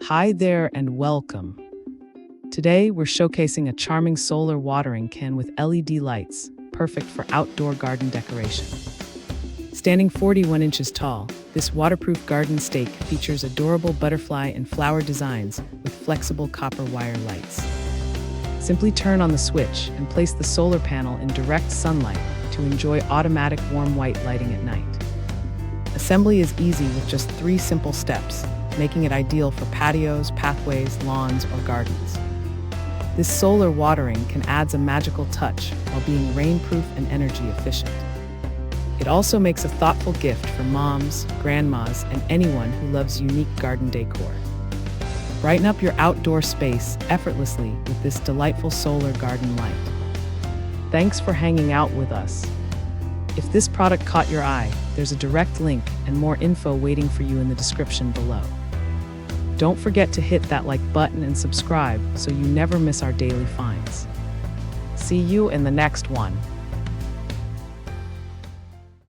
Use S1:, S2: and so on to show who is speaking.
S1: Hi there and welcome. Today we're showcasing a charming solar watering can with LED lights, perfect for outdoor garden decoration. Standing 41 inches tall, this waterproof garden stake features adorable butterfly and flower designs with flexible copper wire lights. Simply turn on the switch and place the solar panel in direct sunlight to enjoy automatic warm white lighting at night. Assembly is easy with just 3 simple steps, making it ideal for patios, pathways, lawns, or gardens. This solar watering can add a magical touch while being rainproof and energy efficient. It also makes a thoughtful gift for moms, grandmas, and anyone who loves unique garden decor. Brighten up your outdoor space effortlessly with this delightful solar garden light. Thanks for hanging out with us. If this product caught your eye, there's a direct link and more info waiting for you in the description below. Don't forget to hit that like button and subscribe so you never miss our daily finds. See you in the next one.